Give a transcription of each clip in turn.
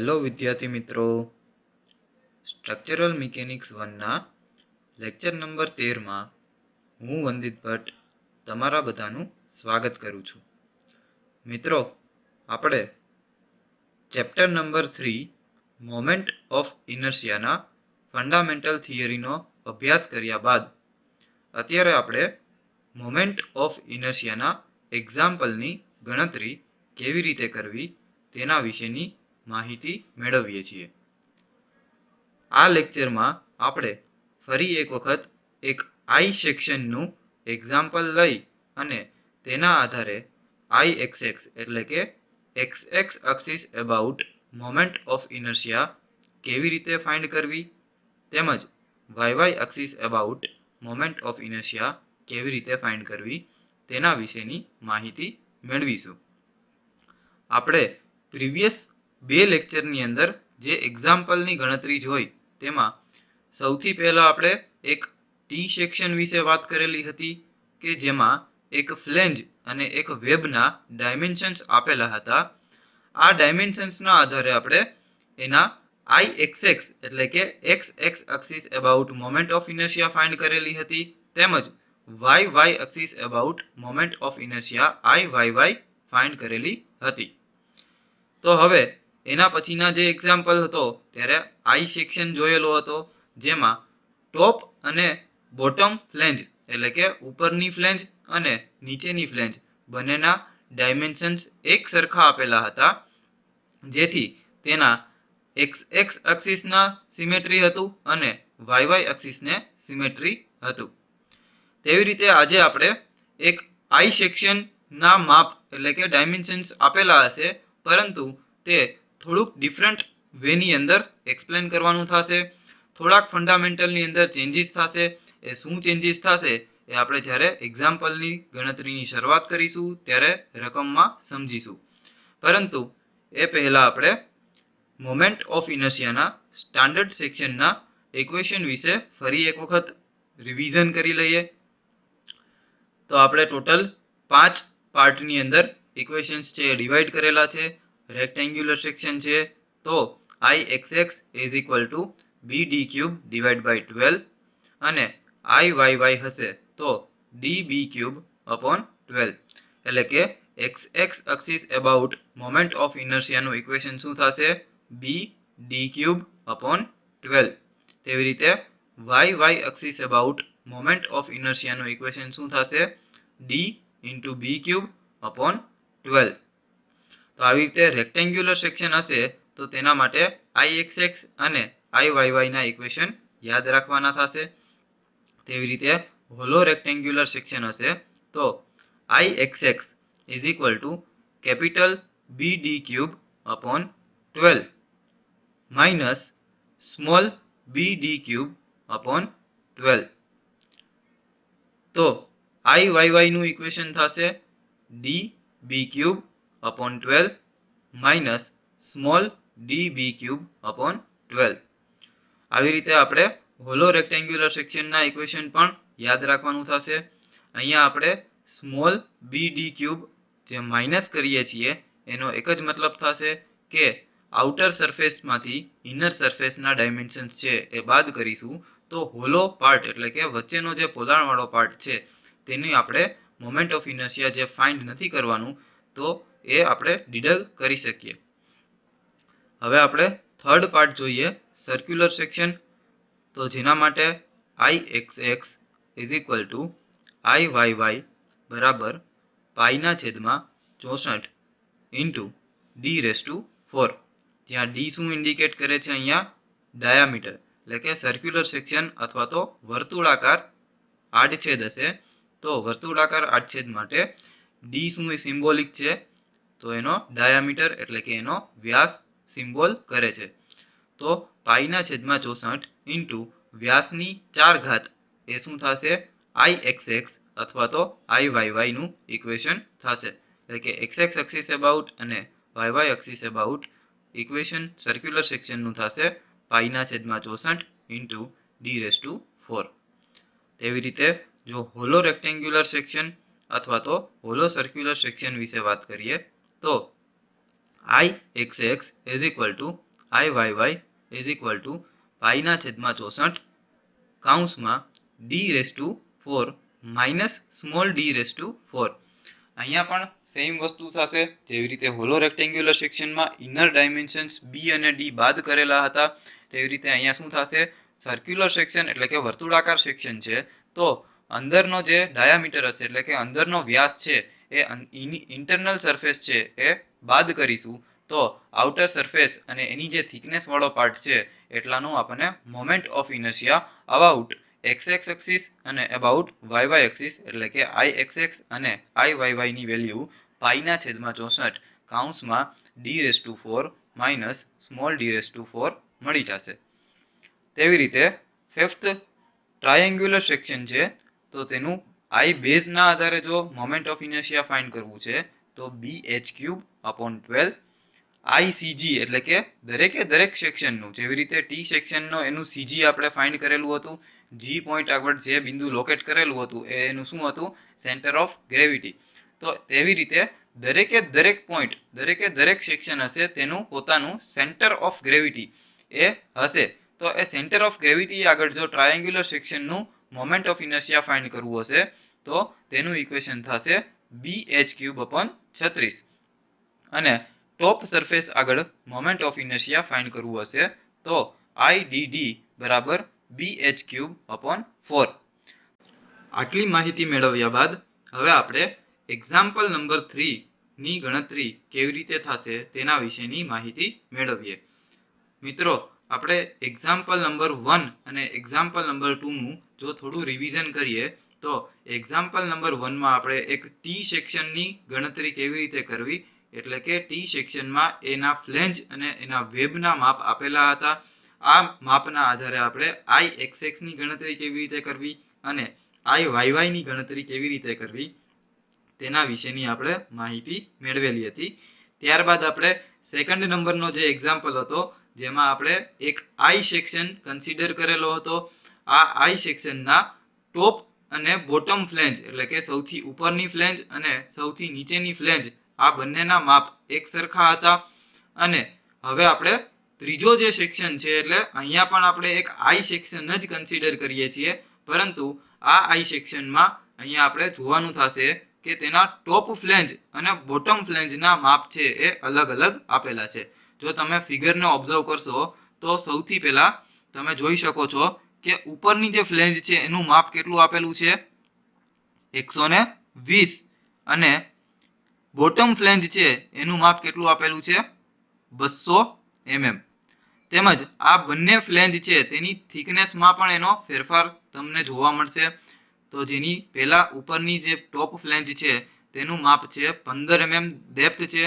Hello વિદ્યાર્થી મિત્રો, structural mechanics 1ના lecture number 13માં હું વંદિત ભટ્ટ તમારા બધાનું સ્વાગત કરું છું. મિત્રો, આપણે ચેપ્ટર નંબર 3 મોમેન્ટ ઓફ ઇનર્શિયાના ફંડામેન્ટલ થિયરીનો અભ્યાસ કર્યા બાદ અત્યારે આપણે મોમેન્ટ ઓફ ઇનર્શિયાના એક્ઝામ્પલની ગણતરી કેવી રીતે કરવી તેના વિશેની માહિતી મેળવીએ છીએ. આ લેક્ચરમાં આપણે ફરી એક વખત એક આઈ સેક્શનનું એક્ઝામ્પલ લઈ અને તેના આધારે આઈ એક્સએક્સ એટલે કે x axis about moment of inertia કેવી રીતે ફાઇન્ડ કરવી તેમજ y axis about moment of inertia કેવી રીતે ફાઇન્ડ કરવી તેના વિશેની માહિતી મેળવીશું. આપણે પ્રીવિયસ બે લેક્ચરની અંદર જે એક્ઝામ્પલની ગણતરી જોઈ તેમાં સૌથી પહેલા આપણે એક ટી સેક્શન વિશે વાત કરેલી હતી કે જેમાં એક ફ્લેંજ અને એક વેબના ડાયમેન્શન્સ આપેલા હતા. આ ડાયમેન્શન્સના આધારે આપણે એના આઈ એક્સએક્સ એટલે કે x axis about moment of inertia find કરેલી હતી તેમજ y axis about moment of inertia I y find કરેલી હતી. તો હવે એના પછીના જે એક્ઝામ્પલ હતો ત્યારે આઈ સેક્શન જોયેલો હતો જેમાં ટોપ અને બોટમ ફ્લેંજ એટલે કે ઉપરની ફ્લેંજ અને નીચેની ફ્લેંજ બંનેના ડાયમેન્શન્સ એક સરખા આપેલા હતા જેથી તેના એક્સ એક્સિસના સિમેટ્રી હતું અને વાય એક્સિસને સિમેટ્રી હતું. તેવી રીતે આજે આપણે એક આઈ સેક્શનના માપ એટલે કે ડાયમેન્શન્સ આપેલા હશે પરંતુ તે થોડુંક ડિફરન્ટ વેની અંદર એક્સપ્લેન કરવાનું થશે. થોડાક ફંડામેન્ટલની અંદર ચેન્જીસ થશે. એ શું ચેન્જીસ થશે એ આપણે જ્યારે એક્ઝામ્પલની ગણતરીની શરૂઆત કરીશું ત્યારે રકમમાં સમજીશું. પરંતુ એ પહેલા આપણે મોમેન્ટ ઓફ ઇનર્શિયાના સ્ટાન્ડર્ડ સેક્શનના ઇક્વેશન વિશે ફરી એક વખત રિવિઝન કરી લઈએ. તો આપણે ટોટલ 5 પાર્ટની અંદર ઇક્વેશન્સ છે ડિવાઈડ કરેલા છે. રેક્ટેન્ગ્યુલર સેક્શન છે તો I xx is equal to bd cube divided by 12 અને Iyy હશે તો db cube upon 12 એટલે કે x axis about moment of inertia નું ઇક્વેશન શું થશે bd cube upon 12. તેવી રીતે y axis about moment of inertia નું ઇક્વેશન શું થશે d into b cube upon 12. તો આવી રીતે રેક્ટેન્ગ્યુલર સેક્શન હશે તો તેના માટે Ixx અને Iyy ના ઇક્વેશન યાદ રાખવાના થશે. તેવી રીતે હોલો રેક્ટેન્ગ્યુલર સેક્શન હશે તો Ixx is equal to capital BD cube upon 12 minus small bd cube upon 12. તો Iyy નું ઇક્વેશન થશે db cube upon 12 minus small db cube upon 12. આવી રીતે આપણે હોલો રેક્ટેન્ગ્યુલર સેક્શનના ઇક્વેશન પણ યાદ રાખવાનું થશે. અહીંયા આપણે સ્મોલ bd ક્યુબ જે માઇનસ કરીએ છીએ એનો એક જ મતલબ થશે કે આઉટર સરફેસમાંથી ઇનર સરફેસના ડાયમેન્શન્સ છે એ બાદ કરીશું તો હોલો પાર્ટ એટલે કે વચ્ચેનો જે પોલાણવાળો પાર્ટ છે તેની આપણે મોમેન્ટ ઓફ ઇનર્શિયા જે ફાઇન્ડ નથી કરવાનું તો એ આપણે ડિડક્ટ કરી શકીએ. હવે આપણે થર્ડ પાર્ટ જોઈએ સર્ક્યુલર સેક્શન. તો જેના માટે Ixx is equal to Iyy બરાબર પાઈના છેદમાં 64 ઇન્ટુ d રેઝ ટુ 4. જ્યાં d શું ઇન્ડિકેટ કરે છે અહીંયા ડાયામીટર એટલે કે સર્ક્યુલર સેક્શન અથવા તો વર્તુળાકાર આડછેદ હશે તો વર્તુળાકાર આડછેદ માટે d શું સિમ્બોલિક છે તો એનો ડાયામીટર એટલે કે એનો વ્યાસ સિમ્બોલ કરે છે. તો પાઈના છેદમાં 64 ઇન્ટુ વ્યાસની 4 ઘાત એ શું થશે Ixx અથવા તો Iyy નું ઇક્વેશન થશે. એટલે કે x એક્સિસ અબાઉટ અને y axis about equation circular સેક્શનનું થશે પાઈના છેદમાં 64 ઇન્ટુ d રેઝ ટુ 4. તેવી રીતે જો હોલો રેક્ટેન્ગ્યુલર સેક્શન અથવા તો હોલો સર્ક્યુલર સેક્શન વિશે વાત કરીએ તો Ixx is equal to IYY is equal to પાઈના છેદમાં 64 કૌંસમાં d⁴ માઇનસ સ્મોલ d⁴. અહીંયા પણ સેમ વસ્તુ થશે. જેવી રીતે હોલો રેક્ટેન્ગ્યુલર સેક્શનમાં ઇનર ડાયમેન્શન્સ બી અને ડી બાદ કરેલા હતા, તેવી રીતે અહીંયા શું થશે, સર્ક્યુલર સેક્શન એટલે કે વર્તુળાકાર સેક્શન છે, તો અંદરનો જે ડાયામીટર હશે એટલે કે અંદરનો વ્યાસ છે એ ઇન્ટરનલ સરફેસ છે એ બાદ કરીશું, તો આઉટર સરફેસ અને એની જે થિકનેસ વાળો પાર્ટ છે એટલાનું આપણને moment of inertia about xx axis અને અબાઉટ y એક્સિસ એટલે કે ix અને iy ની વેલ્યુ પાઈના છેદમાં 64 કૌંસમાં d⁴ માઇનસ સ્મોલ d⁴ મળી જશે. તેવી રીતે ફિફ્થ ટ્રાયેંગ્યુલર સેક્શન છે, તો તેનું I બેઝ ના આધારે જો મોમેન્ટ ઓફ ઇનર્શિયા ફાઇન્ડ કરવું છે તો bh3/12 ICG એટલે કે દરેક સેક્શનનું, જેવી રીતે ટી સેક્શનનો એનું CG આપણે ફાઇન્ડ કરેલું હતું, G પોઈન્ટ આગળ જે બિંદુ લોકેટ કરેલું હતું એ એનું શું હતું, સેન્ટર ઓફ ગ્રેવિટી. તો તેવી રીતે દરેક પોઈન્ટ દરેક સેક્શન હશે તેનું પોતાનું સેન્ટર ઓફ ગ્રેવિટી એ હશે. તો એ સેન્ટર ઓફ ગ્રેવિટી આગળ જો ટ્રાયેંગ્યુલર સેક્શનનું મોમેન્ટ ઓફ ઇનર્શિયા ફાઇન્ડ કરવું હશે તો તેનું ઇક્વેશન થશે bh3/36 અને ટોપ સરફેસ આગળ મોમેન્ટ ઓફ ઇનર્શિયા ફાઇન્ડ કરવું હશે તો IDD બરાબર bh3/4. આટલી માહિતી મેળવ્યા બાદ હવે આપણે એક્ઝામ્પલ નંબર 3 ની ગણતરી કેવી રીતે થશે તેના વિશેની માહિતી મેળવીએ. મિત્રો, આપણે એક્ઝામ્પલ નંબર 1 અને એક્ઝામ્પલ નંબર 2 નું જો થોડું રિવિઝન કરીએ તો એક્ઝામ્પલ નંબર 1 માં આપણે એક ટી સેક્શનની ગણતરી કેવી રીતે કરવી, એટલે કે ટી સેક્શનમાં એના ફ્લેંજ અને એના વેબના માપ આપેલા હતા. આ માપના આધારે આપણે Ixx ની ગણતરી કેવી રીતે કરવી અને Iyy ની ગણતરી કેવી રીતે કરવી તેના વિશેની આપણે માહિતી મેળવેલી હતી. ત્યારબાદ આપણે સેકન્ડ નંબરનો જે એક્ઝામ્પલ હતો જેમાં આપણે એક I સેક્શન કન્સિડર કરેલો હતો. આ I સેક્શનના ટોપ અને બોટમ ફ્લેંજ એટલે કે સૌથી ઉપરની ફ્લેંજ અને સૌથી નીચેની ફ્લેંજ આ બંનેના માપ એક સરખા હતા. અને હવે આપણે ત્રીજો જે સેક્શન છે એટલે અહીંયા પણ આપણે એક I સેક્શન જ કન્સિડર કરીએ છીએ, પરંતુ આ I સેક્શનમાં અહીંયા આપણે જોવાનું થશે કે તેના ટોપ ફ્લેંજ અને બોટમ ફ્લેંજના માપ છે એ અલગ અલગ આપેલા છે. જો તમે ફિગરને ઓબ્ઝર્વ કરશો તો સૌથી પહેલા તમે જોઈ શકો છો કે ઉપરની જે ફ્લેંજ છે એનું માપ કેટલું આપેલું છે, 120, અને બોટમ ફ્લેંજ છે એનું માપ કેટલું આપેલું છે, 200 mm. તેમજ આ બંને ફ્લેંજ છે તેની થિકનેસમાં પણ એનો ફેરફાર તમને જોવા મળશે. તો જેની પહેલા ઉપરની જે ટોપ ફ્લેંજ છે તેનું માપ છે 15 mm ડેપ્થ છે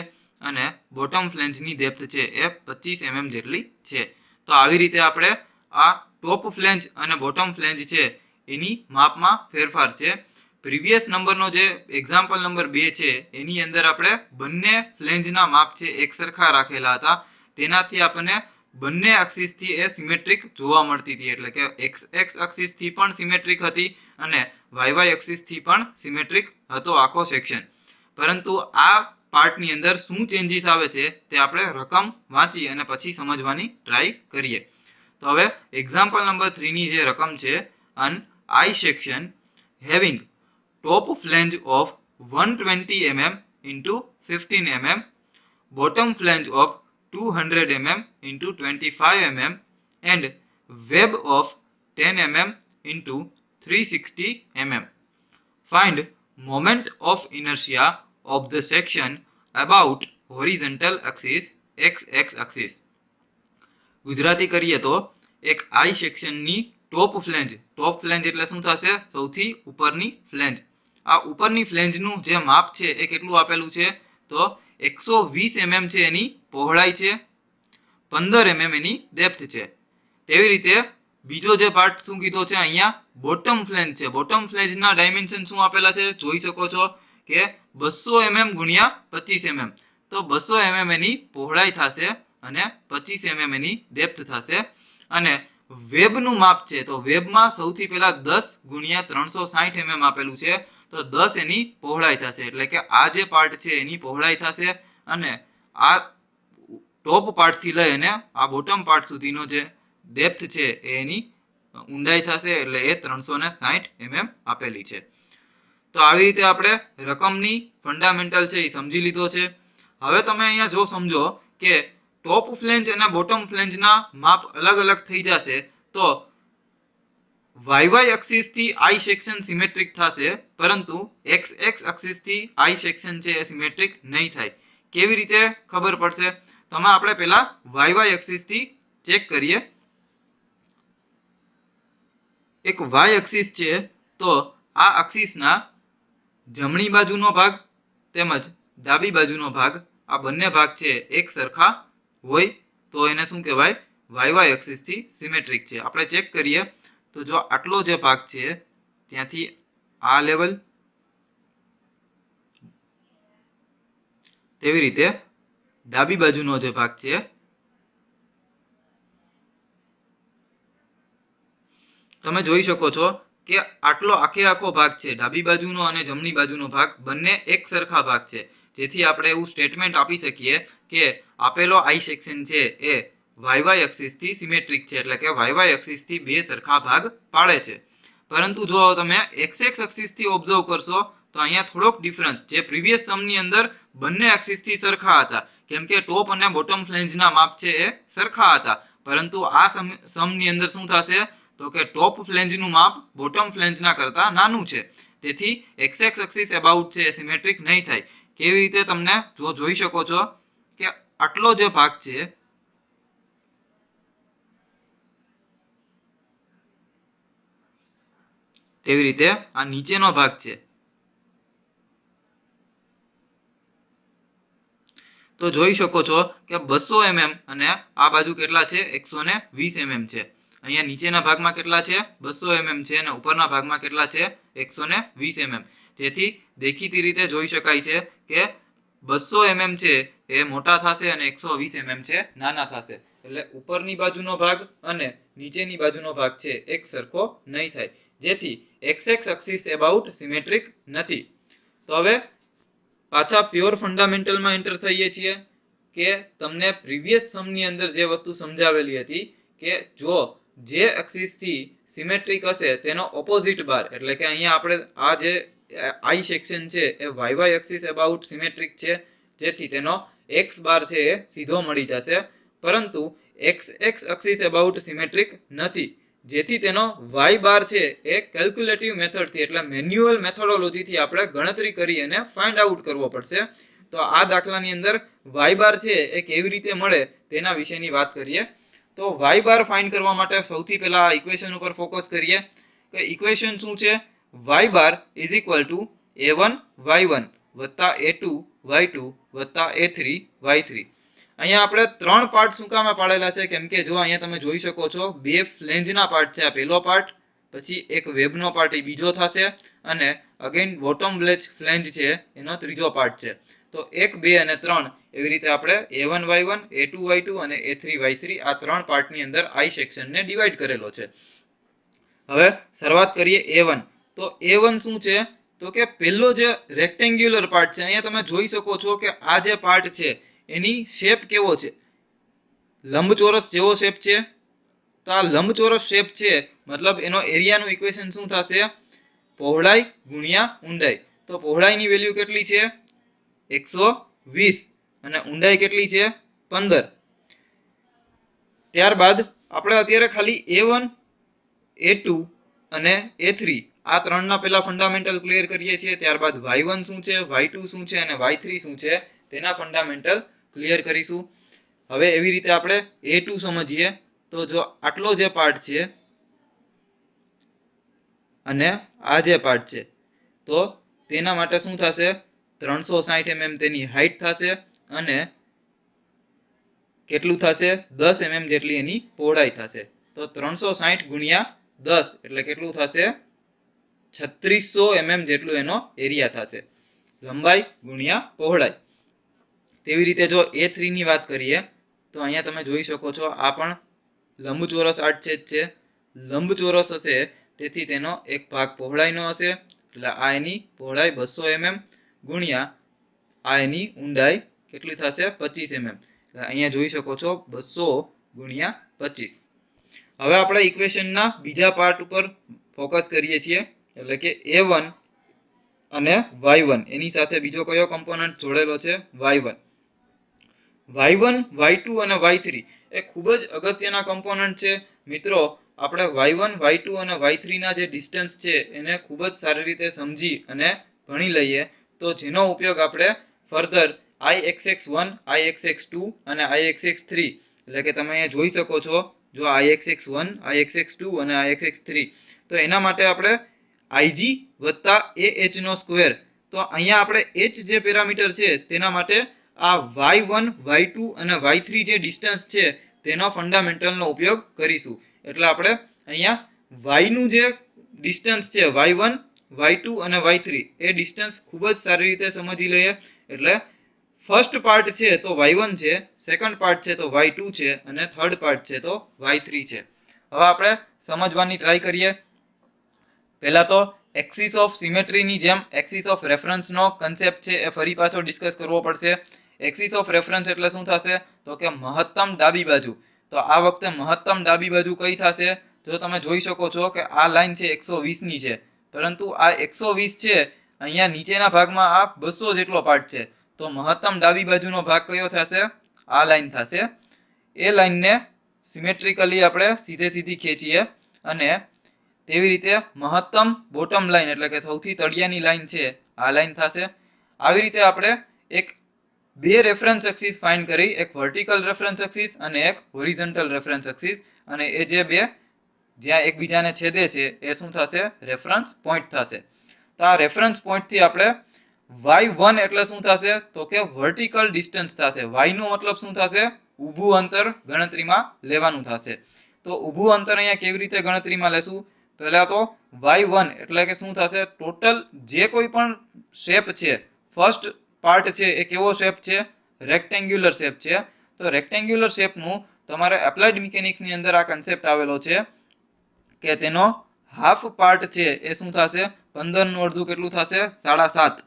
અને બોટમ ફ્લેંજની ડેપ્થ છે એ 25 mm જેટલી છે. તો આવી રીતે આપણે આ ટોપ ફ્લેંજ અને બોટમ ફ્લેંજ છે એની માપમાં ફેરફાર છે. પ્રીવિયસ નંબરનો જે એક્ઝામ્પલ નંબર 2 છે એની અંદર આપણે બંને ફ્લેંજના માપ છે એક સરખા રાખેલા હતા. તેનાથી આપણને બંને એક્સિસથી એ સિમેટ્રિક જોવા મળતી હતી, એટલે કે x એક્સિસથી પણ સિમેટ્રિક હતી અને y એક્સિસથી પણ સિમેટ્રિક હતો આખો સેક્શન. પરંતુ આ પાર્ટની અંદર શું ચેન્જીસ આવે છે તે આપણે રકમ વાંચી અને પછી સમજવાની ટ્રાય કરીએ. તો હવે એક્ઝામ્પલ નંબર 3 ની જે રકમ છે, an I section having top flange of 120 mm into 15 mm, bottom flange of 200 mm into 25 mm and web of 10 mm into 360 mm. Find moment of inertia of the section about horizontal axis x axis. Gujarati કરીએ તો એક I સેક્શનની top flange એટલે શું થશે, સૌથી ઉપરની flange. આ ઉપરની ફ્લેંજનું જે માપ છે એ કેટલું આપેલું છે તો 120 mm છે એની પહોળાઈ છે, 15 mm એની ડેપ્થ છે. તેવી રીતે બીજો જે પાર્ટ શું કીધો છે અહીંયા બોટમ ફ્લેંજ છે. બોટમ ફ્લેંજના ડાયમેન્શન શું આપેલા છે જોઈ શકો છો કે 200 mm ગુણ્યા 25 mm. તો 200 mm એની પહોળાઈ થશે અને 25 mm એની ડેપ્થ થશે. અને વેબનું માપ છે તો વેબમાં સૌથી પહેલા 10 ગુણ્યા 360 mm આપેલું છે, તો 10 એની પહોળાઈ થશે, એટલે કે આ જે પાર્ટ છે એની પહોળાઈ થશે અને આ ટોપ પાર્ટથી લઈ અને આ બોટમ પાર્ટ સુધીનો જે ડેપ્થ છે એની ઊંડાઈ થશે, એટલે એ 360 mm આપેલી છે. તો આવી રીતે આપણે રકમની ફંડામેન્ટલ છે એ સમજી લીધો છે. હવે તમે અહીંયા જો સમજો કે ટોપ ફ્લેંજ અને બોટમ ફ્લેંજના માપ અલગ અલગ થઈ જશે તો YY એક્સિસ થી આઈ સેક્શન સિમેટ્રિક થશે, પરંતુ XX એક્સિસ થી આઈ સેક્શન છે એ સિમેટ્રિક નહીં થાય. કેવી રીતે ખબર પડશે? તમે આપણે પહેલા YY એક્સિસ થી ચેક કરીએ. એક Y એક્સિસ છે, તો આ એક્સિસના જમણી બાજુનો ભાગ તેમજ ડાબી બાજુનો ભાગ, આ બંને ભાગ છે એક સરખા હોય તો એને શું કહેવાય? YY એક્સિસ થી સિમેટ્રિક છે. આપણે ચેક કરીએ તો જો આટલો જે ભાગ છે ત્યાંથી આ લેવલ, તેવી રીતે ડાબી બાજુનો જે ભાગ છે તમે જોઈ શકો છો કે આટલો આખો ભાગ છે, ડાબી બાજુનો અને જમણી બાજુનો ભાગ બંને એક સરખા ભાગ છે. જેથી આપણે એવું સ્ટેટમેન્ટ આપી શકીએ કે આપેલો આઈ સેક્શન છે એ YY એક્સિસ થી સિમેટ્રિક છે, એટલે કે YY એક્સિસ થી બે સરખા ભાગ પાડે છે. પરંતુ જો તમે XX એક્સિસ થી ઓબ્ઝર્વ કરશો તો અહીંયા થોડોક ડિફરન્સ, જે પ્રીવિયસ સમની અંદર બંને એક્સિસ થી સરખા હતા, કેમ કે ટોપ અને બોટમ ફ્લેંજના માપ છે એ સરખા હતા. પરંતુ આ સમની અંદર શું થશે તો કે ટોપ ફ્લેંજનું માપ બોટમ ફ્લેંજના કરતા નાનું છે. તેથી XX એક્સિસ અબાઉટ છે સિમેટ્રિક નહીં થાય. કેવી રીતે? તમને જો જોઈ શકો છો કે આટલો જે ભાગ છે તેવી રીતે આ નીચેનો ભાગ છે, તો જોઈ શકો છો કે 200 mm અને આ બાજુ કેટલા છે? 120 mm છે. અહીંયા નીચેના ભાગમાં કેટલા છે? 200 mm છે અને ઉપરના ભાગમાં કેટલા છે? 120 mm. જેથી દેખીતી રીતે જોઈ શકાય છે કે 200 mm છે એ મોટા થશે અને 120 mm છે નાના થશે. એટલે ઉપરની બાજુનો ભાગ અને નીચેની બાજુનો ભાગ છે એક સરખો નહીં થાય. જેથી XX એક્સિસ અબાઉટ સિમેટ્રિક નથી. તો હવે પાછા પ્યોર ફંડામેન્ટલમાં એન્ટર થઈએ છીએ કે તમને પ્રીવિયસ સમની અંદર જે વસ્તુ સમજાવેલી હતી કે જો જે એક્સિસ થી સિમેટ્રિક હશે તેનો ઓપોઝિટ બાર, એટલે કે અહીંયા આપણે આ જે આઈ સેક્શન છે એ YY એક્સિસ અબાઉટ સિમેટ્રિક છે, જેથી તેનો X બાર છે એ સીધો મળી જશે. પરંતુ XX એક્સિસ અબાઉટ સિમેટ્રિક નથી, જેથી તેનો Y બાર છે એ કેલ્ક્યુલેટિવ મેથડથી, એટલે મેન્યુઅલ મેથોડોલોજીથી આપણે ગણતરી કરી અને ફાઇન્ડ આઉટ કરવો પડશે. તો આ દાખલાની અંદર Y બાર છે એ કેવી રીતે મળે તેના વિશેની વાત કરીએ. તો Y બાર ફાઇન્ડ કરવા માટે સૌથી પહેલા ઇક્વેશન ઉપર ફોકસ કરીએ કે ઇક્વેશન શું છે? Y bar is equal two A1 Y1 વત્તા A2 Y2 વત્તા A3 Y3. અહીંયા આપણે ત્રણ પાર્ટ શું કામ પાડેલા છે? કેમ કે જો અહીંયા તમે જોઈ શકો છો બે ફ્લેંજના પાર્ટ છે, આ પહેલો પાર્ટ, પછી એક વેબનો પાર્ટ એ બીજો થશે અને અગેન બોટમ ફ્લેંજ છે એનો ત્રીજો પાર્ટ છે. તો 1 2 અને 3 એવી રીતે આપણે A1 Y1 A2 Y2 અને A3 Y3 આ ત્રણ પાર્ટની અંદર આઈ સેક્શનને ડિવાઈડ કરેલો છે. હવે શરૂઆત કરીએ A1. તો A1 શું છે? તો કે પહેલો જે રેક્ટેન્ગ્યુલર પાર્ટ છે, અહીંયા તમે જોઈ શકો છો કે આ જે પાર્ટ છે એની શેપ કેવો છે? લંબચોરસ જેવો શેપ છે. તો આ લંબચોરસ શેપ છે મતલબ એનો એરિયાનું ઇક્વેશન શું થશે? પહોળાઈ ગુણ્યા ઊંડાઈ. તો પહોળાઈની વેલ્યુ કેટલી છે? 120 અને ઊંડાઈ કેટલી છે? 15. ત્યારબાદ આપણે અત્યારે ખાલી A1 A2 અને A3 આ ત્રણના પહેલા ફંડામેન્ટલ ક્લિયર કરીએ છીએ. ત્યારબાદ Y1 શું છે, Y2 શું છે અને Y3 શું છે તેના ફંડામેન્ટલ ક્લિયર કરીશું. હવે એવી રીતે આપણે A2 સમજીએ. તો જો આટલો જે પાર્ટ છે અને આ જે પાર્ટ છે, તો તેના માટે શું થશે? 360 mm તેની હાઈટ થશે અને કેટલું થશે? 10 mm જેટલી એની પહોળાઈ થશે. તો 360 ગુણ્યા 10 એટલે કેટલું થશે? 3600 mm જેટલું એનો એરિયા થશે, લંબાઈ ગુણ્યા પહોળાઈ. તેવી રીતે જો A3 ની વાત કરીએ તો અહીંયા તમે જોઈ શકો છો આ પણ લંબચોરસ આડછેદ છે. લંબચોરસ હશે તેથી તેનો એક ભાગ પહોળાઈનો હશે, એટલે આ એની પહોળાઈ 200 mm ગુણ્યા આ એની ઊંડાઈ કેટલી થશે? 25 mm. અહીંયા જોઈ શકો છો 200 ગુણ્યા 25. હવે આપણે ઇક્વેશનના બીજા પાર્ટ ઉપર ફોકસ કરીએ છીએ, એટલે કે a1 અને y1 એની સાથે બીજો કયો કમ્પોનન્ટ જોડેલો છે? y1. y1, y2 અને y3 એ ખૂબ જ અગત્યના કમ્પોનન્ટ છે મિત્રો. આપણે y1, y2 અને y3 ના જે ડિસ્ટન્સ છે એને ખૂબ જ સારી રીતે સમજી અને ભણી લઈએ તો જેનો ઉપયોગ આપણે ફર્ધર ixx1, ixx2 અને ixx3 એટલે કે તમે અહીંયા જોઈ શકો છો જો ixx1, ixx2 અને ixx3 તો એના માટે આપણે ig વત્તા ah નો સ્ક્વેર, તો અહીંયા આપણે h જે પેરામીટર છે તેના માટે આ y1, y2 અને y3 જે ડિસ્ટન્સ છે તેનો ફંડામેન્ટલનો ઉપયોગ કરીશું. એટલે આપણે અહીંયા y નું જે ડિસ્ટન્સ છે y1, y2 અને y3 એ ડિસ્ટન્સ ખૂબ જ સારી રીતે સમજી લઈએ. એટલે ફર્સ્ટ પાર્ટ છે તો y1 છે, સેકન્ડ પાર્ટ છે તો y2 છે અને થર્ડ પાર્ટ છે તો y3 છે. હવે આપણે સમજવાની ટ્રાય કરીએ. પહેલા તો એક્સિસ ઓફ સિમેટ્રી ની જેમ એક્સિસ ઓફ રેફરન્સ નો કન્સેપ્ટ છે એ ફરી પાછો ડિસ્કસ કરવો પડશે. એક્સિસ ઓફ રેફરન્સ એટલે શું થશે? તો કે મહત્તમ ડાબી બાજુ. તો આ વખતે મહત્તમ ડાબી બાજુ કઈ થશે? જો તમે જોઈ શકો છો કે આ લાઈન છે 120 ની છે, પરંતુ આ 120 છે અહીંયા નીચેના ભાગમાં આ 200 જેટલો પાર્ટ છે, તો મહત્તમ ડાબી બાજુનો ભાગ કયો થશે? આ લાઈન થશે. એ લાઈનને સિમેટ્રિકલી આપણે સીધે સીધી ખેંચીએ અને તેવી રીતે મહત્તમ બોટમ લાઈન એટલે કે સૌથી તળિયાની લાઈન છે આ લાઈન થશે. આવી રીતે આપણે બે રેફરન્સ એક્સિસ ફાઇન્ડ કરી, એક વર્ટિકલ રેફરન્સ એક્સિસ અને એક હોરિઝોન્ટલ રેફરન્સ એક્સિસ, અને એ જે બે જ્યાં એકબીજાને છેદે છે એ શું થશે? રેફરન્સ પોઈન્ટ થશે. તો આ રેફરન્સ પોઈન્ટ થી આપણે y1 એટલે શું થશે? તો કે વર્ટિકલ ડિસ્ટન્સ થશે. y નો મતલબ શું થશે? ઊભું અંતર ગણતરીમાં લેવાનું થશે. તો ઊભું અંતર અહીંયા કેવી રીતે ગણતરીમાં લેશું? પહેલા તો y1 એટલે કે શું થશે? ટોટલ જે કોઈ પણ શેપ છે, ફર્સ્ટ પાર્ટ છે એ કેવો શેપ છે? રેક્ટેન્ગ્યુલર શેપ છે. તો રેક્ટેન્ગ્યુલર શેપનું તમારે એપ્લાઇડ મિકેનિક્સ ની અંદર આ કન્સેપ્ટ આવેલો છે કે તેનો હાફ પાર્ટ છે એ શું થશે? 15 નું અડધું કેટલું થશે? 7.5.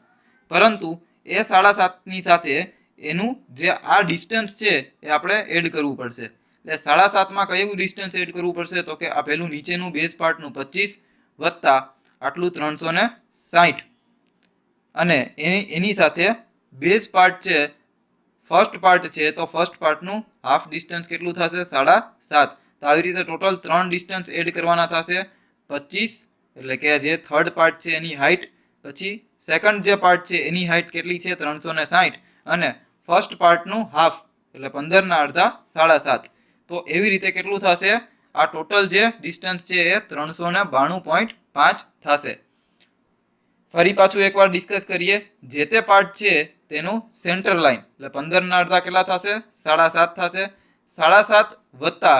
પરંતુ એ 7.5 ની સાથે એનું જે આ ડિસ્ટન્સ છે એ આપણે એડ કરવું પડશે. એટલે 7.5 માં કયું ડિસ્ટન્સ એડ કરવું પડશે? તો કે આ પેલું નીચેનું બેઝ પાર્ટનું 25 વત્તા આટલું 360 અને એની સાથે બેઝ પાર્ટ છે ફર્સ્ટ પાર્ટ છે તો ફર્સ્ટ પાર્ટનું હાફ ડિસ્ટન્સ કેટલું થશે? 7.5. તો આવી રીતે ટોટલ 3 ડિસ્ટન્સ એડ કરવાના થશે. 25 એટલે કે જે થર્ડ પાર્ટ છે એની હાઈટ, પછી સેકન્ડ જે પાર્ટ છે એની હાઈટ કેટલી છે? 360 અને ફર્સ્ટ પાર્ટનું હાફ એટલે 15 ના અડધા 7.5. તો એવી રીતે કેટલું થશે? આ ટોટલ જે ડિસ્ટન્સ છે એ 392.5 થશે. ફરી પાછું એકવાર ડિસ્કસ કરીએ. જે તે પાર્ટ છે તેનું સેન્ટર લાઈન એટલે 15 ના અડધા કેટલા થશે? 7.5 થશે. 7.5 વત્તા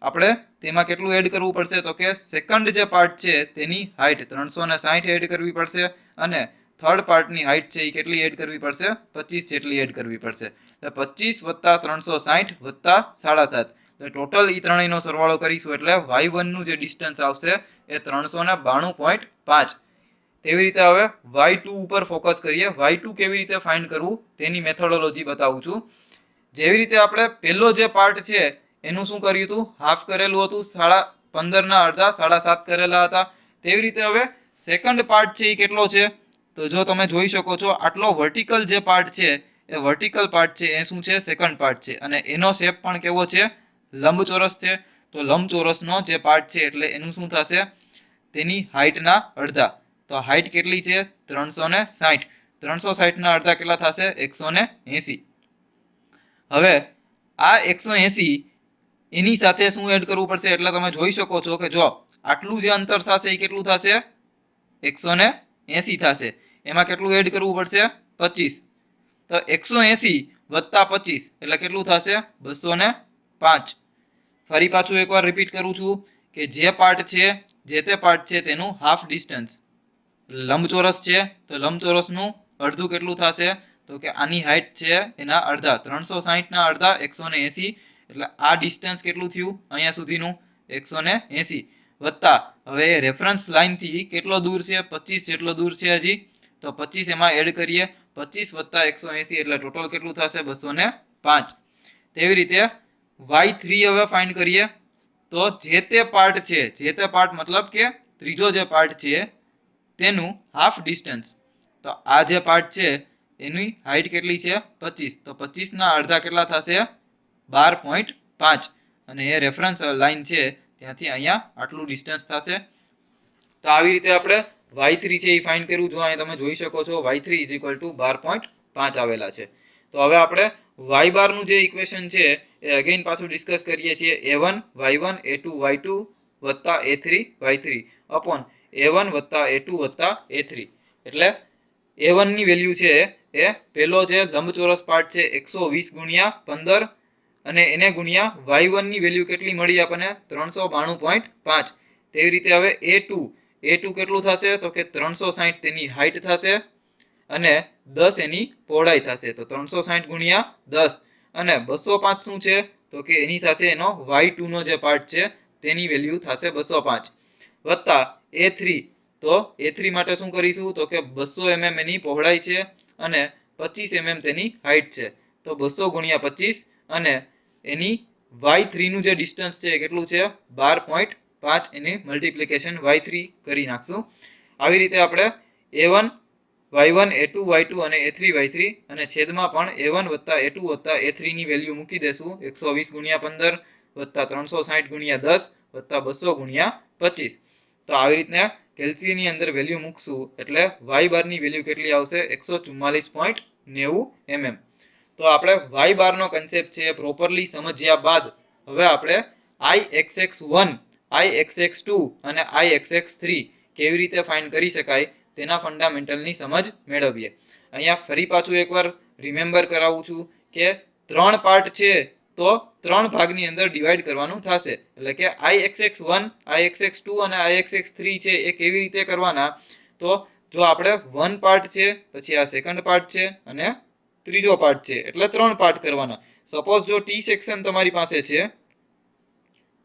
આપણે તેમાં કેટલું એડ કરવું પડશે? તો કે સેકન્ડ જે પાર્ટ છે તેની હાઈટ 360 એડ કરવી પડશે અને થર્ડ પાર્ટની હાઈટ છે એ કેટલી એડ કરવી પડશે? 25 જેટલી એડ કરવી પડશે. એટલે 25 વત્તા 360 વત્તા 7.5 એટલે ટોટલ ઈ ત્રણેયનો સરવાળો કરીશું એટલે y1 નું જે ડિસ્ટન્સ આવશે એ 392.5. તેવી રીતે હવે y2 ઉપર ફોકસ કરીએ. y2 કેવી રીતે ફાઇન્ડ કરવું તેની મેથોડોલોજી બતાવું છું. જેવી રીતે આપણે પહેલો જે પાર્ટ છે એનું શું કર્યું હતું? હાફ કરેલું હતું, 15 ના અડધા 7.5 કરેલા હતા. તેવી રીતે હવે સેકન્ડ પાર્ટ છે એ કેટલો છે? તો જો તમે જોઈ શકો છો આટલો વર્ટિકલ જે પાર્ટ છે એ વર્ટિકલ પાર્ટ છે એ શું છે? સેકન્ડ પાર્ટ છે અને એનો શેપ પણ કેવો છે? લંબચોરસ છે. તો લંબચોરસનો જે પાર્ટ છે એટલે એનું શું થશે? તેની હાઈટના અડધા. તો હાઈટ કેટલી છે? 360. 360 ના અડધા કેટલા થશે? 180. હવે આ 180 એની સાથે શું એડ કરવું પડશે? એટલે તમે જોઈ શકો છો કે જો આટલું જે અંતર થશે એ કેટલું થશે? 180 થશે. એમાં કેટલું એડ કરવું પડશે? 25. તો 180 વત્તા 25 એટલે કેટલું થશે? 205. ફરી પાછું એકવાર રિપીટ કરું છું કે જે પાર્ટ છે જે તે પાર્ટ છે તેનું હાફ ડિસ્ટન્સ લંબચોરસ છે તો લંબચોરસનું અડધું કેટલું થશે? તો કે આની હાઈટ છે એના અડધા 360 ના અડધા 180 એટલે આ ડિસ્ટન્સ કેટલું થયું અહીંયા સુધીનું? 180 વત્તા હવે રેફરન્સ લાઈન થી કેટલો દૂર છે? 25 જેટલો દૂર છે હજી. તો 25 એમાં એડ કરીએ. 25 વત્તા 180 એટલે ટોટલ કેટલું થશે? 205. તેવી રીતે y3 હવે ફાઇન્ડ કરીએ તો જે તે પાર્ટ છે, જે તે પાર્ટ મતલબ કે ત્રીજો જે પાર્ટ છે તેનું હાફ ડિસ્ટન્સ, તો આ જે પાર્ટ છે એની હાઈટ કેટલી છે 25, તો 25 ના અડધા કેટલા થશે 12.5 અને એ રેફરન્સ લાઈન છે ત્યાંથી અહીંયા આટલું ડિસ્ટન્સ થશે. તો આવી રીતે આપણે y3 છે એ ફાઇન્ડ કર્યું. જો અહીંયા તમે જોઈ શકો છો y3 12.5 આવેલા છે. તો હવે આપણે y બાર નું જે ઇક્વેશન છે એ અગેન પાછું ડિસ્કસ કરીએ છીએ. a1 y1 a2 y2 વત્તા a3 y3 અપોન a1 વત્તા a2 વત્તા a3. એટલે a1 ની વેલ્યુ છે એ પેલો જે લંબચોરસ પાર્ટ છે 120 ગુણ્યા 15 અને એને ગુણ્યા y1 ની વેલ્યુ કેટલી મળી આપણને 392.5. તેવી રીતે હવે a2 કેટલું થશે તો કે 360 તેની હાઈટ થશે અને 10 એની પહોળાઈ થશે. તો 360 ગુણ્યા 10 અને 205 શું છે તો કે એની સાથે એનો y2 નો જે પાર્ટ છે તેની વેલ્યુ થશે 205 વત્તા a3. તો a3 માટે શું કરીશું તો કે 200 mm એની પહોળાઈ છે અને 25 mm તેની હાઈટ છે. તો 200 ગુણ્યા 25 અને એની y3 નું જે ડિસ્ટન્સ છે કેટલું છે 12.5 એની મલ્ટીપ્લિકેશન y3 કરી નાખશું. આવી રીતે આપણે a1 y1 a2 y2 અને a3 y3 અને છેદમાં પણ a1 વત્તા a2 વત્તા a3 ની વેલ્યુ મૂકી દેશું. 120 ગુણ્યા 15 વત્તા 360 ગુણ્યા 10 વત્તા 200 ગુણ્યા 25. તો આવી રીતના કેલ્સીની ની અંદર વેલ્યુ મૂકશું એટલે y બાર ની વેલ્યુ કેટલી આવશે 144.90 mm. તો આપણે y બાર નો કન્સેપ્ટ છે પ્રોપરલી સમજ્યા બાદ હવે આપણે ixx1 ixx2 અને ixx3 કેવી રીતે ફાઇન્ડ કરી શકાય તેના ફંડામેન્ટલ ની સમજ મેળવીએ. અહીંયા ફરી પાછું એકવાર રિમેમ્બર કરાવું છું કે ત્રણ પાર્ટ છે તો ત્રણ ભાગની અંદર ડિવાઈડ કરવાનું થશે. એટલે કે ixx1 ixx2 અને ixx3 છે એ કેવી રીતે કરવાના તો જો આપણે વન પાર્ટ છે પછી આ સેકન્ડ પાર્ટ છે અને ત્રીજો પાર્ટ છે એટલે ત્રણ પાર્ટ કરવાના. સપોઝ જો ટી સેક્શન તમારી પાસે છે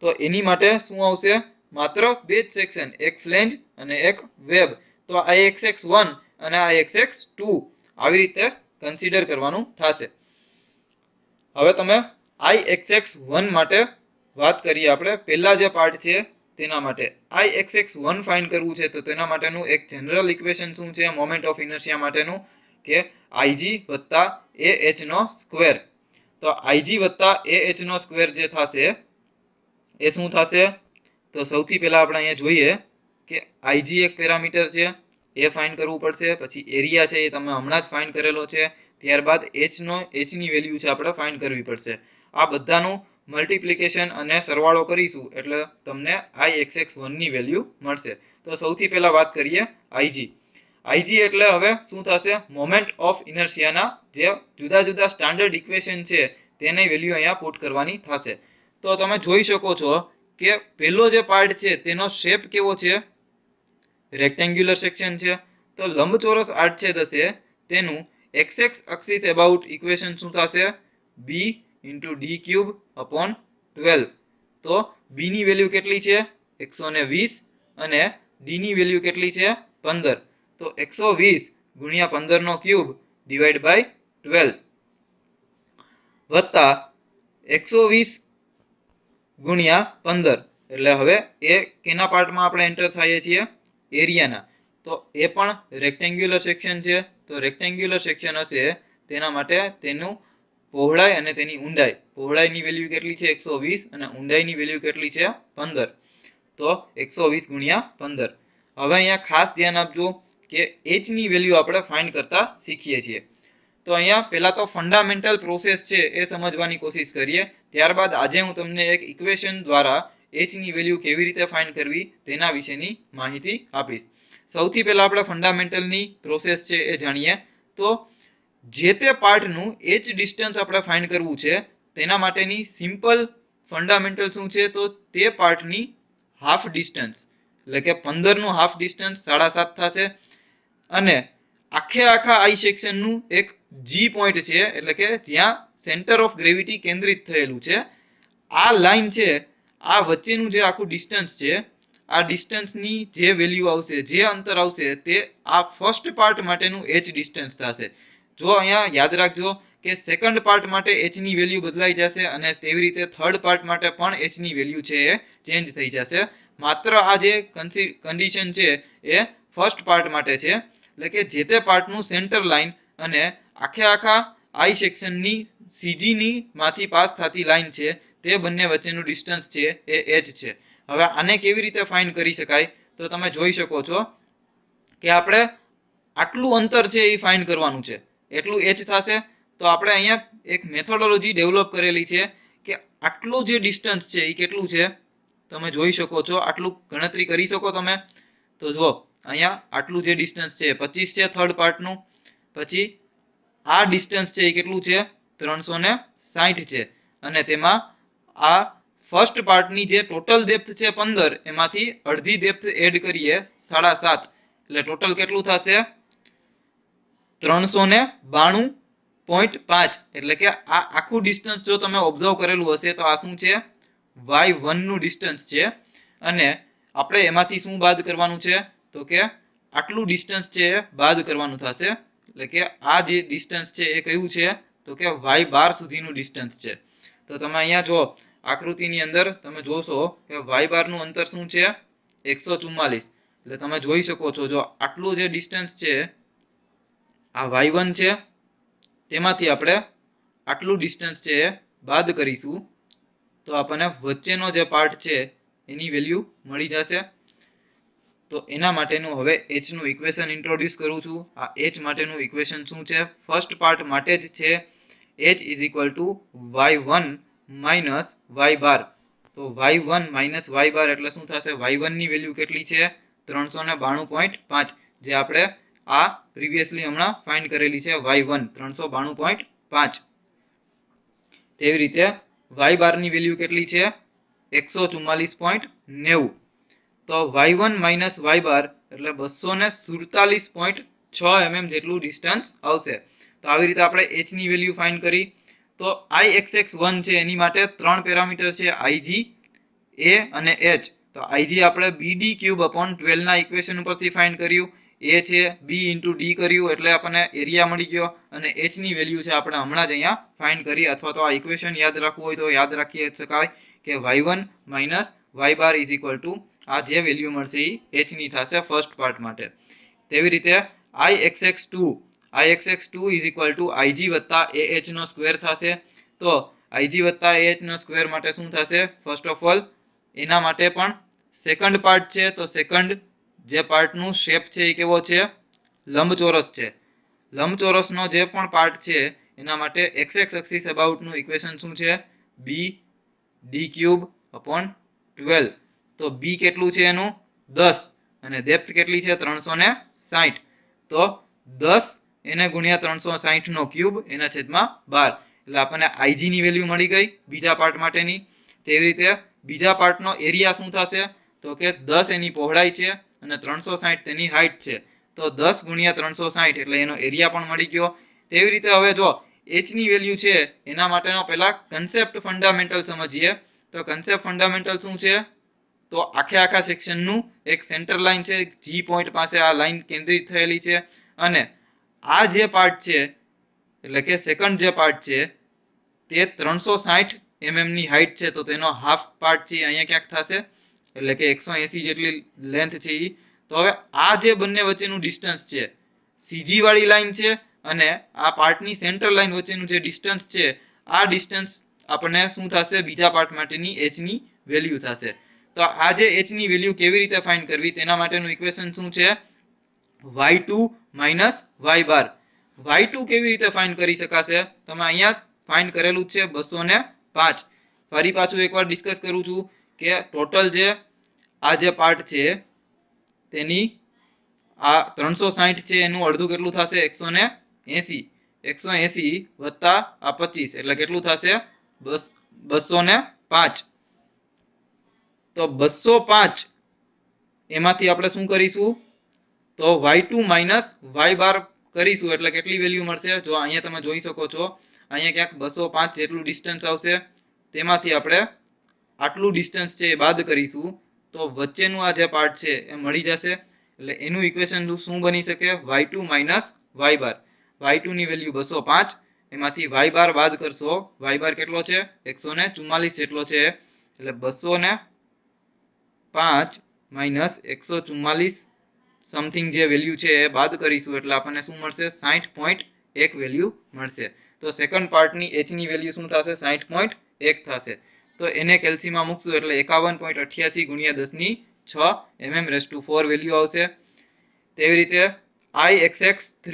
તો એની માટે શું આવશે માત્ર બે જ સેક્શન, એક ફ્લેંજ અને એક વેબ. તો ixx1 અને ixx2 આવી રીતે કન્સિડર કરવાનું થશે. હવે તમે ixx1 માટે વાત કરીએ. આપણે પહેલા જે પાર્ટ છે તેના માટે ixx1 ફાઇન્ડ કરવું છે તો તેના માટેનું એક જનરલ ઇક્વેશન શું છે મોમેન્ટ ઓફ ઇનર્શિયા માટેનું કે ig વત્તા ah નો સ્ક્વેર. તો ig વત્તા ah નો સ્ક્વેર જે થશે એ શું થશે તો સૌથી પહેલા આપણે અહીંયા જોઈએ કે ig એક પેરામીટર છે એ ફાઇન્ડ કરવું પડશે. પછી એરિયા છે એ તમે હમણાં જ ફાઇન્ડ કરેલો છે. ત્યારબાદ h ની વેલ્યુ છે આપણે ફાઇન્ડ કરવી પડશે. આ બધાનું મલ્ટીપ્લિકેશન અને સરવાળો કરીશું એટલે તમને ixx1 ની વેલ્યુ મળશે. તો સૌથી પહેલા વાત કરીએ ig એટલે હવે શું થશે મોમેન્ટ ઓફ ઇનર્શિયાના જે જુદા જુદા સ્ટાન્ડર્ડ ઇક્વેશન છે તેની વેલ્યુ અહીંયા પુટ કરવાની થશે. તો તમે જોઈ શકો છો કે પહેલો જે પાર્ટ છે તેનો શેપ કેવો છે રેક્ટેન્ગ્યુલર સેક્શન છે. તો લંબચોરસ આડછેદ હશે તેનું xx axis about ઇક્વેશન શું થશે b * d ક્યુબ upon 12. તો b ની વેલ્યુ કેટલી છે 120 અને d ની વેલ્યુ કેટલી છે 15. તો 120 ગુણ્યા 15 નો ક્યુબ ડિવાઈડ બાય 12 વત્તા 120 ગુણ્યા 15. એટલે હવે એ કેના પાર્ટમાં આપણે એન્ટર થઈએ છીએ એરિયાના. તો એ પણ રેક્ટેન્ગ્યુલર સેક્શન છે. તો રેક્ટેન્ગ્યુલર સેક્શન હશે તેના માટે તેનું પહોળાઈ અને તેની ઊંડાઈ, પહોળાઈની વેલ્યુ કેટલી છે 120 અને ઊંડાઈની વેલ્યુ કેટલી છે 15. તો 120 ગુણ્યા 15. હવે અહીંયા ખાસ ધ્યાન આપજો કે h ની વેલ્યુ આપણે ફાઇન્ડ કરતા શીખીએ છીએ. તો અહીંયા પહેલા તો ફંડામેન્ટલ પ્રોસેસ છે એ સમજવાની કોશિશ કરીએ. ત્યારબાદ આજે હું તમને એક ઇક્વેશન દ્વારા h ની વેલ્યુ કેવી રીતે ફાઇન્ડ કરવી તેના વિશેની માહિતી આપીશ. સૌથી પહેલા આપણે ફંડામેન્ટલની પ્રોસેસ છે એ જાણીએ. તો જે તે પાર્ટનું h ડિસ્ટન્સ આપણે ફાઇન્ડ કરવું છે તેના માટેની સિમ્પલ ફંડામેન્ટલ શું છે તો તે પાર્ટની હાફ ડિસ્ટન્સ એટલે કે 15 નું હાફ ડિસ્ટન્સ 7.5 થશે અને આખા આઈ સેક્શનનું એક જી પોઈન્ટ છે એટલે કે જ્યાં સેન્ટર ઓફ ગ્રેવિટી કેન્દ્રિત થયેલું છે. આ લાઈન છે આ વચ્ચેનું જે આખું ડિસ્ટન્સ છે આ ડિસ્ટન્સની જે વેલ્યુ આવશે જે અંતર આવશે તે આ ફર્સ્ટ પાર્ટ માટેનું h ડિસ્ટન્સ થશે. જો અહીંયા યાદ રાખજો કે સેકન્ડ પાર્ટ માટે h ની વેલ્યુ બદલાઈ જશે અને તેવી રીતે થર્ડ પાર્ટ માટે પણ h ની વેલ્યુ છે એ ચેન્જ થઈ જશે. માત્ર આ જે કન્ડિશન છે એ ફર્સ્ટ પાર્ટ માટે છે, એટલે કે જે તે પાર્ટનું સેન્ટર લાઈન અને આખા આઈ સેક્શનની સીજી ની માંથી પાસ થતી લાઈન છે તે બંને વચ્ચેનું ડિસ્ટન્સ છે એ h છે. હવે આને કેવી રીતે ફાઇન્ડ કરી શકાય તો તમે જોઈ શકો છો કે આપણે આટલું અંતર છે એ ફાઇન્ડ કરવાનું છે, એટલું h થશે. તો આપણે અહીંયા એક મેથોડોલોજી ડેવલપ કરેલી છે કે આટલું જે ડિસ્ટન્સ છે એ કેટલું છે તમે જોઈ શકો છો, આટલું ગણતરી કરી શકો તમે. તો જુઓ અહીંયા આટલું જે ડિસ્ટન્સ છે 25 છે થર્ડ પાર્ટનું, પછી આ ડિસ્ટન્સ છે એ કેટલું છે 360 છે, અને તેમાં આ ફર્સ્ટ પાર્ટની જે ટોટલ ડેપ્થ છે 15, એમાંથી અડધી ડેપ્થ એડ કરીએ 7.5, એટલે ટોટલ કેટલું થશે 392.5. એટલે કે આ આખું ડિસ્ટન્સ જો તમે ઓબ્ઝર્વ કરેલું હશે તો આ શું છે y1 નું ડિસ્ટન્સ છે, અને આપણે એમાંથી શું બાદ કરવાનું છે તો કે આટલું ડિસ્ટન્સ છે એ બાદ કરવાનું થશે. એટલે કે આ જે ડિસ્ટન્સ છે એ કયું છે તો કે y12 સુધીનું ડિસ્ટન્સ છે. તો તમે અહીંયા જો આકૃતિની અંદર તમે જોશો કે y12 નું અંતર શું છે 144. એટલે તમે જોઈ શકો છો જો આટલું જે ડિસ્ટન્સ છે આ y1 છે, તેમાંથી આપણે આટલું ડિસ્ટન્સ છે એ બાદ કરીશું તો આપણને વચ્ચેનો જે પાર્ટ છે એની વેલ્યુ મળી જશે. તો એના માટેનું હવે h નું ઇક્વેશન ઇન્ટ્રોડ્યુસ કરું છું. આ h માટેનું ઇક્વેશન શું છે, ફર્સ્ટ પાર્ટ માટે જ છે h is equal two y1 minus y12. તો y1 માઇનસ y12 એટલે શું થશે, y1 ની વેલ્યુ કેટલી છે 392.5, જે આપણે આ પ્રીવિયસલી હમણાં ફાઇન્ડ કરેલી છે y1 392.5. તેવી રીતે y12 ની વેલ્યુ કેટલી છે 144.90. તો y1 માઇનસ y12 એટલે 247.6 mm જેટલું ડિસ્ટન્સ આવશે. તો આવી રીતે આપણે h ની વેલ્યુ ફાઇન્ડ કરી. તો ixx1 છે એની માટે ત્રણ પેરામીટર છે ig, a અને h. તો ig આપણે bd³/12 ના ઇક્વેશન ઉપરથી ફાઇન્ડ કર્યું, a છે b * d કર્યું એટલે આપણને એરિયા મળી ગયો, અને h ની વેલ્યુ છે આપણે હમણાં જ અહીંયા ફાઇન્ડ કરી. અથવા તો આ ઇક્વેશન યાદ રાખવું હોય તો યાદ રાખી શકાય કે y1 minus y12 is equal two આ જે વેલ્યુ મળશે એ h ની થશે ફર્સ્ટ પાર્ટ માટે. તેવી રીતે ixx2 is equal two ig વત્તા ah નો સ્ક્વેર થશે. તો ig વત્તા ah નો સ્ક્વેર માટે શું થશે, ફર્સ્ટ ઓફ ઓલ એના માટે પણ સેકન્ડ પાર્ટ છે, તો સેકન્ડ જે પાર્ટનું શેપ છે એ કેવો છે લંબચોરસ છે. લંબચોરસનો જે પણ પાર્ટ છે એના માટે x એક્સિસ અબાઉટ નું ઇક્વેશન શું છે b d³/12. તો b કેટલું છે એનું 10, અને ડેપ્થ કેટલી છે 360. તો 10 એને ગુણ્યા 360 નો ક્યુબ એના છેદમાં 12, એટલે આપણને ig ની વેલ્યુ મળી ગઈ બીજા પાર્ટ માટેની. તેવી રીતે બીજા પાર્ટનો એરિયા શું થશે તો કે 10 એની પહોળાઈ છે અને 360 તેની હાઈટ છે. તો 10 ગુણ્યા 360 એટલે એનો એરિયા પણ મળી ગયો. તેવી રીતે હવે જો h ની વેલ્યુ છે એના માટેનો પહેલા કન્સેપ્ટ ફંડામેન્ટલ સમજીએ. તો કન્સેપ્ટ ફંડામેન્ટલ શું છે, તો આખા સેક્શનનું એક સેન્ટર લાઈન છે, g પોઈન્ટ પાસે આ લાઈન કેન્દ્રિત થયેલી છે, અને આ જે પાર્ટ છે એટલે કે સેકન્ડ જે પાર્ટ છે તે 360 mm ની હાઈટ છે, તો તેનો હાફ પાર્ટ છે અહીંયા ક્યાંક થશે, એટલે કે 180 જેટલી લેન્થ છે ઈ. તો હવે આ જે બંને વચ્ચેનું ડિસ્ટન્સ છે સીજી વાળી લાઈન છે, અને આ પાર્ટની સેન્ટર લાઈન વચ્ચેનું જે ડિસ્ટન્સ છે આ ડિસ્ટન્સ આપણને શું થશે બીજા પાર્ટ માટેની h ની વેલ્યુ થશે. તો આ જે h ની વેલ્યુ કેવી રીતે ફાઇન્ડ કરવી તેના માટેનું ઇક્વેશન શું છે y2 માઇનસ y12. y2 કેવી રીતે ફાઇન્ડ કરી શકાશે, તમે અહીંયા ફાઇન્ડ કરેલું છે 205. ફરી પાછું એકવાર ડિસ્કસ કરું છું કે ટોટલ જે આ જે પાર્ટ છે તેની આ 360 છે એનું અડધું કેટલું થશે 180. 180 વત્તા આ 25 એટલે કેટલું થશે 205. તો 205 એમાંથી આપણે શું કરીશું તો y2 માઇનસ y12 કરીશું, એટલે કેટલી વેલ્યુ મળશે, જો અહીંયા તમે જોઈ શકો છો અહીંયા ક્યાંક 205 જેટલું ડિસ્ટન્સ આવશે, તેમાંથી આપણે આટલું ડિસ્ટન્સ છે એ બાદ કરીશું તો વચ્ચેનું આ જે પાર્ટ છે એ મળી જશે. એટલે એનું ઇક્વેશન શું બની શકે y2 માઇનસ y12. y2 ની વેલ્યુ 205 એમાંથી y બાર બાદ કરશો, y બાર કેટલો છે 144 જેટલો છે, એટલે 205 માઇનસ 144 સમથિંગ જે વેલ્યુ છે એ બાદ કરીશું એટલે આપણને શું મળશે 60.1 વેલ્યુ મળશે. તો સેકન્ડ પાર્ટની h ની વેલ્યુ શું થશે 60.1 થશે. તો એને કેલ્સી માં મૂકશું એટલે 51.88 ગુણ્યા 10 ની 6 mm/4 વેલ્યુ આવશે. તેવી રીતે Ixx3,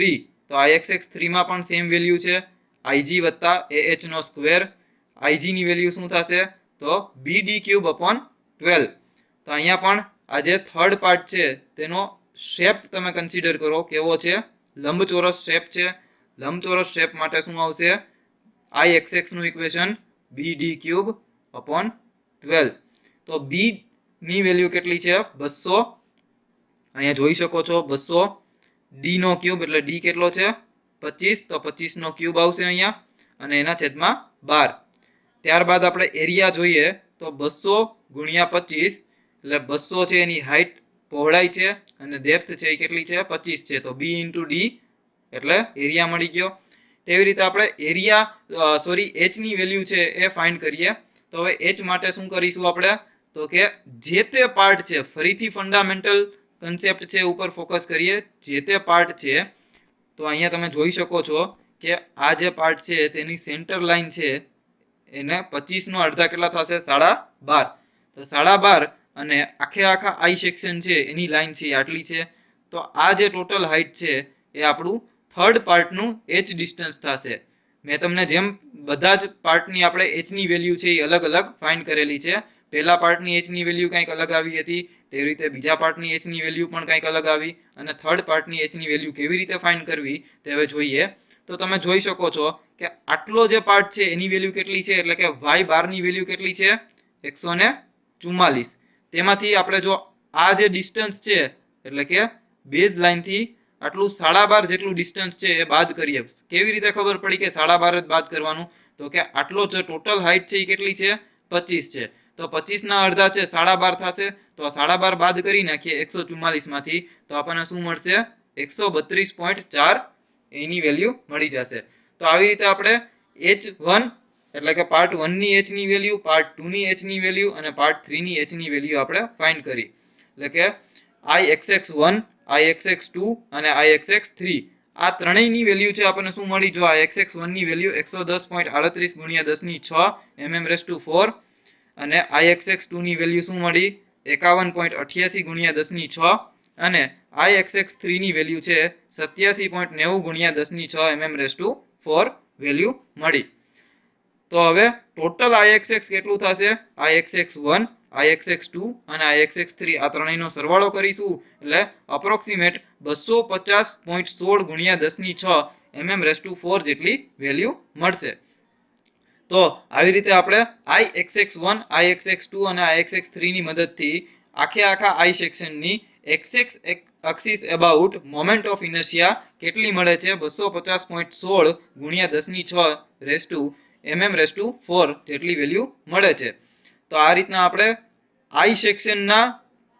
તો Ixx3 માં પણ સેમ વેલ્યુ છે Ig વત્તા Ah નો સ્ક્વેર. Ig ની વેલ્યુ શું થશે તો bd³/12. તો અહીંયા પણ આ જે થર્ડ પાર્ટ છે તેનો શેપ તમે કન્સિડર કરો કેવો છે, લંબચોરસ શેપ છે. લંબચોરસ શેપ માટે શું આવશે Ixx નું ઇક્વેશન bd³/12. તો b ની વેલ્યુ કેટલી છે 200, અહીંયા જોઈ શકો છો 200, d નો ક્યુબ એટલે d કેટલો છે 25, તો 25 નો ક્યુબ આવશે અહીંયા અને એના છેદમાં 12. ત્યારબાદ આપણે એરિયા જોઈએ તો 200 ગુણ્યા 25 એટલે 200 છે એની હાઈટ પહોળાઈ છે અને ડેપ્થ છે એ કેટલી છે 25 છે, તો b * d એટલે એરિયા મળી ગયો. તેવી રીતે આપણે એરિયા h ની વેલ્યુ છે એ ફાઇન્ડ કરીએ. તો હવે h માટે શું કરીશું આપણે તો કે જે તે પાર્ટ છે, ફરીથી ફંડામેન્ટલ કન્સેપ્ટ છે ઉપર ફોકસ કરીએ, જે તે પાર્ટ છે તો અહીંયા તમે જોઈ શકો છો કે આ જે પાર્ટ છે તેની સેન્ટર લાઈન છે એને 25 નો અડધા કેટલા થશે 12.5, તો 12.5 અને આખા આઈ સેક્શન છે એની લાઈન છે આટલી છે. તો આ જે ટોટલ હાઈટ છે એ આપણું થર્ડ પાર્ટનું h ડિસ્ટન્સ થશે. મેં તમને જેમ બધા જ પાર્ટની આપણે h ની વેલ્યુ છે એ અલગ અલગ ફાઇન્ડ કરેલી છે. પહેલા પાર્ટની h ની વેલ્યુ કંઈક અલગ આવી હતી, તેવી રીતે બીજા પાર્ટની h ની વેલ્યુ પણ કંઈક અલગ આવી, અને થર્ડ પાર્ટની h ની વેલ્યુ કેવી રીતે ફાઇન્ડ કરવી તે હવે જોઈએ. તો તમે જોઈ શકો છો કે આટલો જે પાર્ટ છે એની વેલ્યુ કેટલી છે એટલે કે y બાર ની વેલ્યુ કેટલી છે 144. તેમાંથી આપણે જો આ જે ડિસ્ટન્સ છે એટલે કે બેઝ લાઈન થી આટલું 12.5 જેટલું ડિસ્ટન્સ છે એ બાદ કરીએ. કેવી રીતે ખબર પડી કે 12.5 જ બાદ કરવાનું તો કે આટલો જે ટોટલ હાઈટ છે એ કેટલી છે 25 છે, તો 25 ના અડધા છે 12.5 થશે, તો 12.5 બાદ કરી નાખીએ 144 માંથી તો આપણને શું મળશે 132.4 એની વેલ્યુ મળી જશે. તો આવી રીતે આપણે h1 એટલે કે પાર્ટ 1 ની h ની વેલ્યુ, પાર્ટ 2 ની h ની વેલ્યુ અને પાર્ટ 3 ની h ની વેલ્યુ આપણે ફાઇન્ડ કરી. એટલે કે Ixx1, Ixx2 અને Ixx3 આ ત્રણેયની વેલ્યુ છે આપણને શું મળી, જો Ixx1 ની વેલ્યુ 110.38 ગુણ્યા 10 ની 6 mm/4 અને Ixx2 ની વેલ્યુ શું મળી 51.88 ગુણ્યા 10 ની 6 અને Ixx3 ની વેલ્યુ છે 87.90 ગુણ્યા 10 ની 6 mm/4 વેલ્યુ મળી. તો હવે ટોટલ Ixx કેટલું થશે, Ixx1, Ixx2 અને Ixx3 આ ત્રણેયનો સરવાળો કરીશું એટલે અપ્રોક્સિમેટ 250.16 ગુણ્યા 10 ની 6 mm/4 જેટલી વેલ્યુ મળશે. તો આવી રીતે આપણે Ixx1, Ixx2 અને Ixx3 ની મદદથી આખા આઈ સેક્શનની xx axis about moment of inertia કેટલી મળે છે 250.16 ગુણ્યા 10 ની 6 mm/4 જેટલી વેલ્યુ મળે છે. તો આ રીતના આપણે આઈ સેક્શનના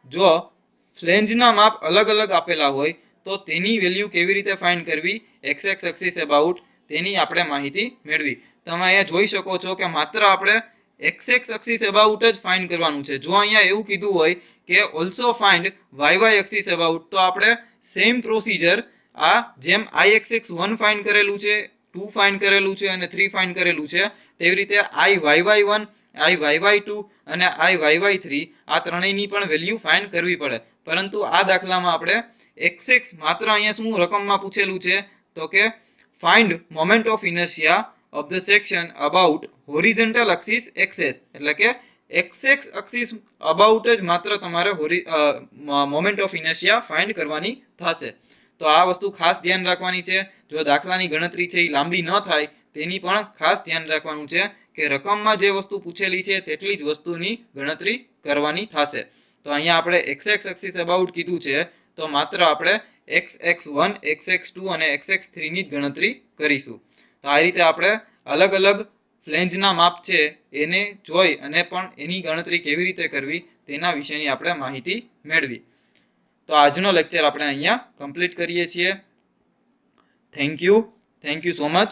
જો ફ્લેંજના માપ અલગ અલગ આપેલા હોય તો તેની વેલ્યુ કેવી રીતે ફાઇન્ડ કરવી xx axis about તેની આપણે માહિતી મેળવી. તમે અહીંયા જોઈ શકો છો કે માત્ર આપણે xx axis about જ ફાઇન્ડ કરવાનું છે. જો અહીંયા એવું કીધું હોય કે also find y axis about તો આપણે સેમ પ્રોસીજર આ જેમ Ixx1 ફાઇન્ડ કરેલું છે, 2 ફાઇન્ડ કરેલું છે અને 3 ફાઇન્ડ કરેલું છે તેવી રીતે Iyy1, Iyy2 અને Iyy3 આ ત્રણેયની પણ વેલ્યુ ફાઇન્ડ કરવી પડે. પરંતુ આ દાખલામાં આપણે xx માત્ર અહીંયા શું રકમમાં પૂછેલું છે તો કે find moment of inertia of the section about horizontal axis xs, એટલે કે xx axis about જ માત્ર તમારે મોમેન્ટ ઓફ ઇનર્શિયા ફાઇન્ડ કરવાની થશે. તો આ વસ્તુ ખાસ ધ્યાન રાખવાની છે. જો દાખલાની ગણતરી છે એ લાંબી ન થાય તેની પણ ખાસ ધ્યાન રાખવાનું છે કે રકમમાં જે વસ્તુ પૂછેલી છે તેટલી જ વસ્તુની ગણતરી કરવાની થશે. તો અહીંયા આપણે xx axis about કીધું છે તો માત્ર આપણે xx1, xx2 અને xx3 ની જ ગણતરી કરીશું. તો આ રીતે આપણે અલગ અલગ ફ્લેંજના માપ છે એને જોઈ અને પણ એની ગણતરી કેવી રીતે કરવી તેના વિશેની આપણે માહિતી મેળવી. તો આજનો લેક્ચર આપણે અહીંયા કમ્પ્લીટ કરીએ છીએ. Thank you so much.